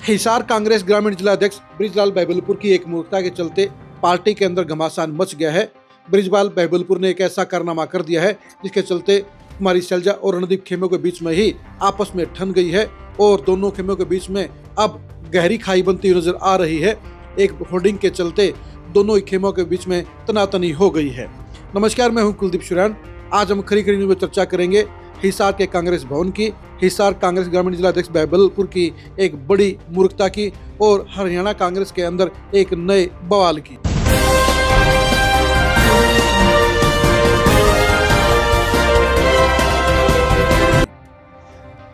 हिसार कांग्रेस ग्रामीण जिला अध्यक्ष ब्रिजलाल बहबलपुर की एक मूर्खता के चलते पार्टी के अंदर घमासान मच गया है। ब्रिजलाल बहबलपुर ने एक ऐसा कारनामा कर दिया है जिसके चलते कुमारी शैलजा और रणदीप खेमों के बीच में ही आपस में ठन गई है और दोनों खेमों के बीच में अब गहरी खाई बनती नजर आ रही है। एक होर्डिंग के चलते दोनों ही खेमों के बीच में तनातनी हो गई है। नमस्कार, मैं हूं कुलदीप सुरान। आज हम खरी न्यूज में चर्चा करेंगे हिसार के कांग्रेस भवन की, हिसार कांग्रेस ग्रामीण जिला अध्यक्ष बहबलपुर की एक बड़ी मूर्खता की और हरियाणा कांग्रेस के अंदर एक नए बवाल की।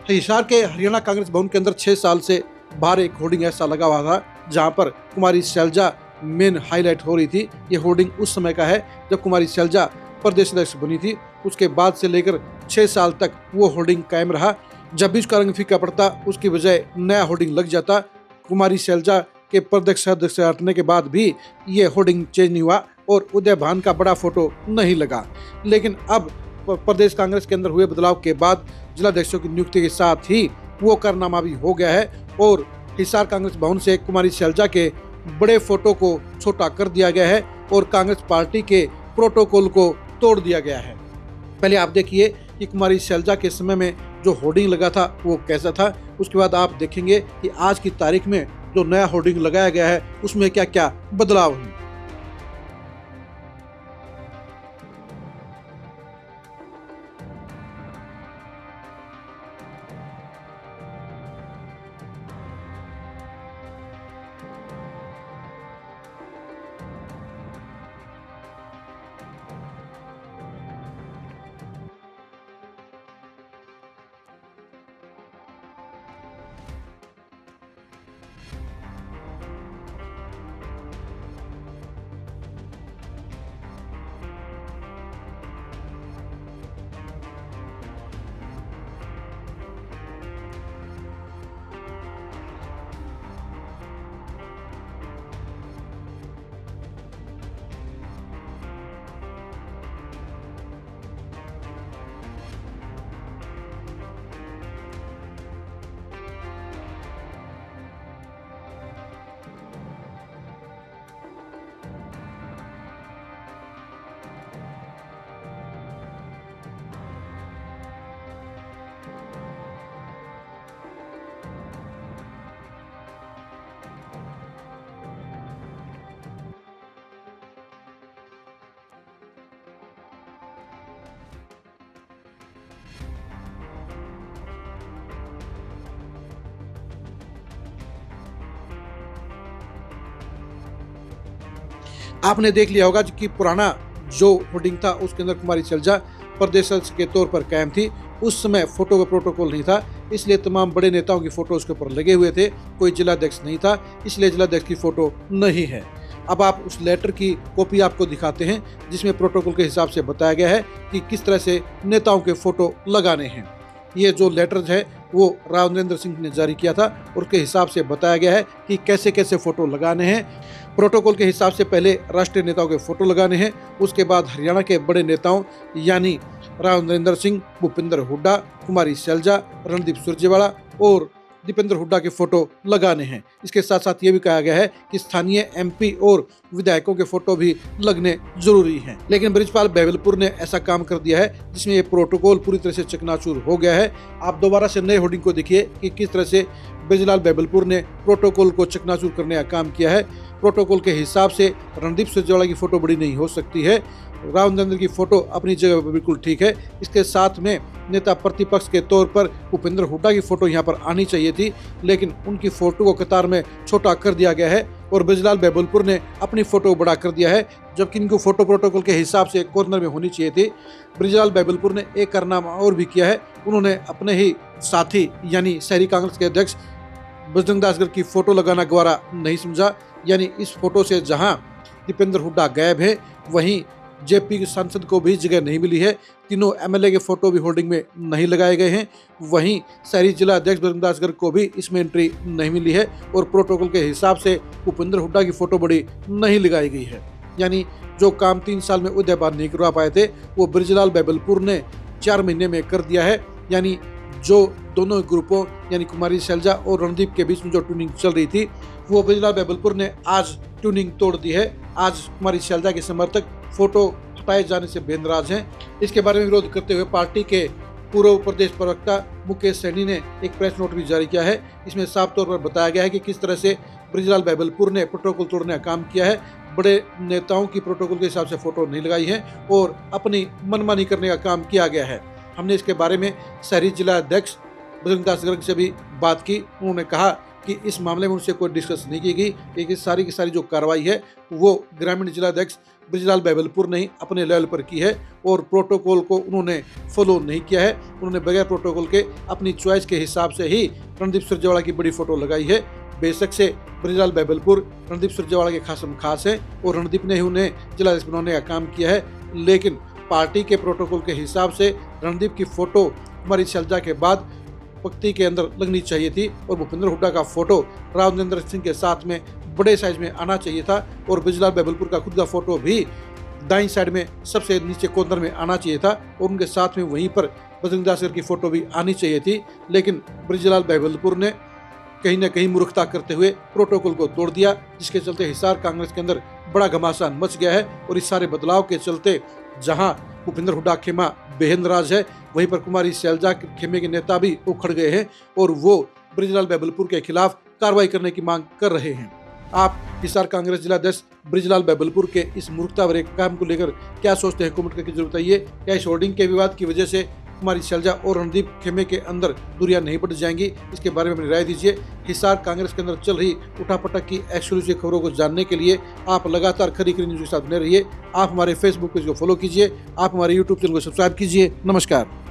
हिसार के हरियाणा कांग्रेस भवन के अंदर 6 साल से बाहर एक होर्डिंग ऐसा लगा हुआ था जहां पर कुमारी शैलजा मेन हाईलाइट हो रही थी। ये होर्डिंग उस समय का है जब कुमारी शैलजा प्रदेश अध्यक्ष बनी थी। उसके बाद से लेकर 6 साल तक वो होर्डिंग कायम रहा। जब भी उसका रंग फीका पड़ता उसकी बजाय नया होर्डिंग लग जाता। कुमारी शैलजा के प्रदेश अध्यक्ष से हटने के बाद भी ये होर्डिंग चेंज नहीं हुआ और उदय भान का बड़ा फोटो नहीं लगा। लेकिन अब प्रदेश कांग्रेस के अंदर हुए बदलाव के बाद जिलाध्यक्षों की नियुक्ति के साथ ही वो कारनामा भी हो गया है और हिसार कांग्रेस भवन से कुमारी शैलजा के बड़े फोटो को छोटा कर दिया गया है और कांग्रेस पार्टी के प्रोटोकॉल को तोड़ दिया गया है। पहले आप देखिए कि कुमारी शैलजा के समय में जो होर्डिंग लगा था वो कैसा था। उसके बाद आप देखेंगे कि आज की तारीख में जो नया होर्डिंग लगाया गया है उसमें क्या क्या बदलाव है। आपने देख लिया होगा कि पुराना जो होर्डिंग था उसके अंदर कुमारी शैलजा प्रदेश अध्यक्ष के तौर पर कायम थी। उस समय फोटो का प्रोटोकॉल नहीं था, इसलिए तमाम बड़े नेताओं की फोटो उसके ऊपर लगे हुए थे। कोई जिलाध्यक्ष नहीं था, इसलिए जिलाध्यक्ष की फोटो नहीं है। अब आप उस लेटर की कॉपी आपको दिखाते हैं जिसमें प्रोटोकॉल के हिसाब से बताया गया है कि किस तरह से नेताओं के फोटो लगाने हैं। ये जो लेटर है वो राव नरेंद्र सिंह ने जारी किया था और उसके हिसाब से बताया गया है कि कैसे कैसे फोटो लगाने हैं। प्रोटोकॉल के हिसाब से पहले राष्ट्रीय नेताओं के फोटो लगाने हैं, उसके बाद हरियाणा के बड़े नेताओं यानी राव नरेंद्र सिंह, भूपेंद्र हुड्डा, कुमारी शैलजा, रणदीप सुरजेवाला और दीपेंद्र हुड्डा के फोटो लगाने हैं। इसके साथ साथ ये भी कहा गया है कि स्थानीय एमपी और विधायकों के फोटो भी लगने जरूरी हैं। लेकिन ब्रिजपाल बहबलपुर ने ऐसा काम कर दिया है जिसमें ये प्रोटोकॉल पूरी तरह से चकनाचूर हो गया है। आप दोबारा से नए होर्डिंग को देखिए कि किस तरह से ब्रिजलाल बहबलपुर ने प्रोटोकॉल को चकनाचूर करने का काम किया है। प्रोटोकॉल के हिसाब से रणदीप सुरजेवाला की फोटो बड़ी नहीं हो सकती है, राव नरेंद्र की फोटो अपनी जगह पर बिल्कुल ठीक है। इसके साथ में नेता प्रतिपक्ष के तौर पर भूपेंद्र हुड्डा की फोटो यहाँ पर आनी चाहिए थी, लेकिन उनकी फोटो को कतार में छोटा कर दिया गया है और ब्रिजलाल बहबलपुर ने अपनी फोटो बड़ा कर दिया है, जबकि इनको फोटो प्रोटोकॉल के हिसाब से कॉर्नर में होनी चाहिए थी। ब्रिजलाल बहबलपुर ने एक कारनामा और भी किया है। उन्होंने अपने ही साथी यानी शहरी कांग्रेस के अध्यक्ष बजरंग दासगढ़ की फोटो लगाना गवारा नहीं समझा। यानी इस फोटो से जहां दीपेंद्र हुड्डा गायब है वहीं जेपी के सांसद को भी जगह नहीं मिली है। तीनों एमएलए के फोटो भी होर्डिंग में नहीं लगाए गए हैं। वहीं शहरी जिला अध्यक्ष बजरंग दासगढ़ को भी इसमें एंट्री नहीं मिली है और प्रोटोकॉल के हिसाब से भूपेंद्र हुड्डा की फोटो बड़ी नहीं लगाई गई है। यानी जो काम 3 साल में उदय भान नहीं करवा पाए थे वो ब्रिजलाल बहबलपुर ने 4 महीने में कर दिया है। यानी जो दोनों ग्रुपों यानी कुमारी शैलजा और रणदीप के बीच में जो ट्यूनिंग चल रही थी वो ब्रिजलाल बैबलपुर ने आज ट्यूनिंग तोड़ दी है। आज कुमारी शैलजा के समर्थक फोटो हटाए जाने से बेनाराज हैं। इसके बारे में विरोध करते हुए पार्टी के पूर्व प्रदेश प्रवक्ता मुकेश सैनी ने एक प्रेस नोट भी जारी किया है। इसमें साफ तौर पर बताया गया है कि किस तरह से ब्रिजलाल बैबलपुर ने प्रोटोकॉल तोड़ने का काम किया है। बड़े नेताओं की प्रोटोकॉल के हिसाब से फोटो नहीं लगाई है और अपनी मनमानी करने का काम किया गया है। हमने इसके बारे में शहरी जिला अध्यक्ष बजरंगदास गर्ग से भी बात की। उन्होंने कहा कि इस मामले में उनसे कोई डिस्कस नहीं की गई, लेकिन सारी की सारी जो कार्रवाई है वो ग्रामीण जिला अध्यक्ष ब्रिजलाल बैबलपुर ने ही अपने लेवल पर की है और प्रोटोकॉल को उन्होंने फॉलो नहीं किया है। उन्होंने बगैर प्रोटोकॉल के अपनी चॉइस के हिसाब से ही रणदीप सुरजेवाला की बड़ी फोटो लगाई है। बेशक से ब्रिजलाल बैबलपुर रणदीप सुरजेवाला के खासम खास है और रणदीप ने ही उन्हें जिला अध्यक्ष बनाने का काम किया है, लेकिन पार्टी के प्रोटोकॉल के हिसाब से रणदीप की फोटो कुमारी शैलजा के बाद पंक्ति के अंदर लगनी चाहिए थी और भूपेंद्र हुड्डा का फोटो राव नरेंद्र सिंह के साथ में बड़े साइज में आना चाहिए था और ब्रिजलाल बैबलपुर का खुद का फोटो भी दाईं साइड में सबसे नीचे कॉर्नर में आना चाहिए था और उनके साथ में वहीं पर बजरंगदास की फोटो भी आनी चाहिए थी। लेकिन ब्रिजलाल बैबलपुर ने कहीं न कहीं मूर्खता करते हुए प्रोटोकॉल को तोड़ दिया, जिसके चलते हिसार कांग्रेस के अंदर बड़ा घमासान मच गया है। और इस सारे बदलाव के चलते जहां भूपेंद्र हुड्डा खेमा बेहद है, वहीं पर कुमारी शैलजा खेमे के नेता भी उखड़ गए हैं और वो ब्रिजलाल बैबलपुर के खिलाफ कार्रवाई करने की मांग कर रहे हैं। आप हिसार कांग्रेस जिला अध्यक्ष ब्रिजलाल बैबलपुर के इस मूर्खता भरे काम को लेकर क्या सोचते हैं, कमेंट करके जरूर बताइए। क्या इस होर्डिंग के विवाद की वजह से कुमारी शैलजा और रणदीप खेमे के अंदर दूरियां नहीं बढ़ जाएंगी? इसके बारे में अपनी राय दीजिए। हिसार कांग्रेस के अंदर चल रही उठापटक की एक्सक्लूसिव खबरों को जानने के लिए आप लगातार खरी न्यूज के साथ बने रहिए। आप हमारे फेसबुक पेज को फॉलो कीजिए, आप हमारे यूट्यूब चैनल को सब्सक्राइब कीजिए। नमस्कार।